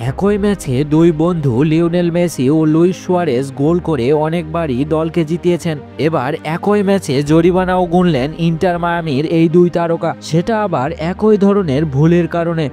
একই ম্যাচে দুই বন্ধু লিওনেল মেসি ও লুইস সুয়ারেজ গোল করে অনেকবারই দলকে জিতিয়েছেন। এবার একই ম্যাচে জরিমানাও গুনলেন ইন্টার মায়ামির এই দুই তারকা, সেটা আবার একই ধরনের ভুলের কারণে।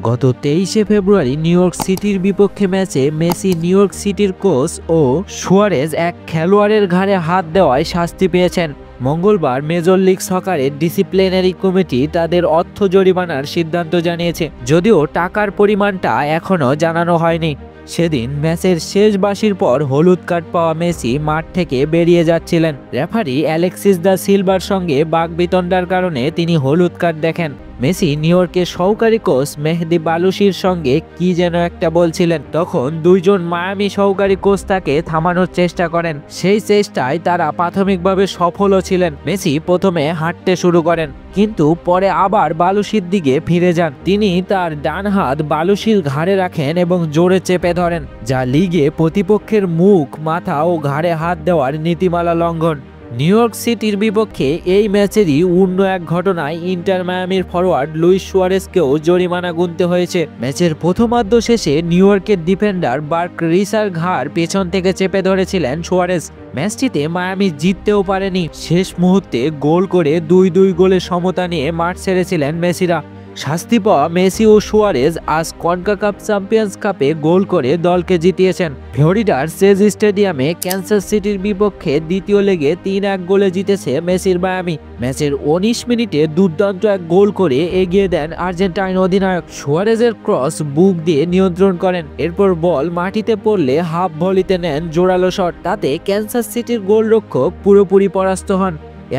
গত 23শে ফেব্রুয়ারি নিউ ইয়র্ক সিটির বিপক্ষে ম্যাচে মেসি নিউ ইয়র্ক সিটির কোচ ও সুয়ারেজ এক খেলোয়াড়ের ঘাড়ে হাত দেওয়ায় শাস্তি পেয়েছেন। মঙ্গলবার মেজর লিগ সকারের ডিসিপ্লিনারি কমিটি তাদের অর্থ জরিমানার সিদ্ধান্ত জানিয়েছে, যদিও টাকার পরিমাণটা এখনও জানানো হয়নি। সেদিন ম্যাচের শেষ বাঁশির পর হলুদ কার্ড পাওয়া মেসি মাঠ থেকে বেরিয়ে যাচ্ছিলেন। রেফারি অ্যালেক্সিস দা সিলভার সঙ্গে বাকবিতণ্ডার কারণে তিনি হলুদ কার্ড দেখেন। মেসি নিউ ইয়র্কের সহকারী কোচ মেহদি বালুশির সঙ্গে কি যেন একটা বলছিলেন, তখন দুইজন মায়ামি সহকারী কোচ তাকে থামানোর চেষ্টা করেন। সেই চেষ্টায় তারা প্রাথমিকভাবে সফলও ছিলেন। মেসি প্রথমে হাঁটতে শুরু করেন, কিন্তু পরে আবার বালুশির দিকে ফিরে যান। তিনি তার ডান হাত বালুশির ঘাড়ে রাখেন এবং জোরে চেপে ধরেন, যা লিগে প্রতিপক্ষের মুখ, মাথা ও ঘাড়ে হাত দেওয়ার নীতিমালা লঙ্ঘন। নিউ ইয়র্ক সিটির বিপক্ষে এই ম্যাচেরই অন্য এক ঘটনায় ইন্টার মায়ামির ফরওয়ার্ড লুইস সুয়ারেজকেও জরিমানা গুনতে হয়েছে। ম্যাচের প্রথমার্ধ শেষে নিউ ইয়র্কের ডিফেন্ডার বার্ক রিসার ঘাড় পেছন থেকে চেপে ধরেছিলেন সুয়ারেজ। ম্যাচটিতে মায়ামি জিততেও পারেনি। শেষ মুহূর্তে গোল করে 2-2 গোলের সমতা নিয়ে মাঠ ছেড়েছিলেন মেসিরা। শাস্তি পাওয়া মেসি ও সুয়ারেজ আজ কনকাকাফ চ্যাম্পিয়ন্স কাপে গোল করে দলকে জিতিয়েছেন। ফ্লোরিডার চেজ স্টেডিয়ামে ক্যান্সাস সিটির বিপক্ষে দ্বিতীয় লেগে 3-1 গোলে জিতেছে মেসির মায়ামি। ম্যাচের 19 মিনিটে দুর্দান্ত এক গোল করে এগিয়ে দেন আর্জেন্টাইন অধিনায়ক। সুয়ারেজের ক্রস বুক দিয়ে নিয়ন্ত্রণ করেন, এরপর বল মাটিতে পড়লে হাফ ভলিতে নেন জোরালো শট। তাতে ক্যান্সাস সিটির গোলরক্ষক পুরোপুরি পরাস্ত হন।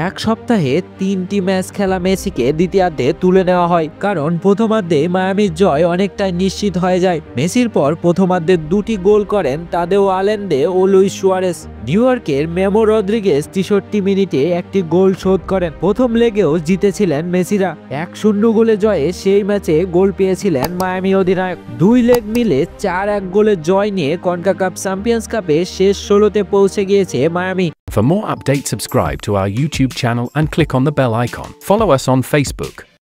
এক সপ্তাহে 3টি ম্যাচ খেলা মেসিকে দ্বিতীয়ার্ধে তুলে নেওয়া হয়, কারণ প্রথমার্ধে মায়ামির জয় অনেকটাই নিশ্চিত হয়ে যায়। মেসির পর প্রথমার্ধে 2টি গোল করেন তাদেও আলেন্দে ও লুইস সুয়ারেজ। নিউ ইয়র্কের মেমো রদ্রিগেজ 63 মিনিটে একটি গোল শোধ করেন। প্রথম লেগেও জিতেছিলেন মেসিরা। 1-0 গোলে জয়ে সেই ম্যাচে গোল পেয়েছিলেন মায়ামি অধিনায়ক। 2 লেগ মিলে 4-1 গোলের জয় নিয়ে কনকাকাফ চ্যাম্পিয়ন্স কাপে শেষ 16তে পৌঁছে গিয়েছে Miami. For more updates, subscribe to our YouTube channel and click on the bell icon. Follow us on Facebook.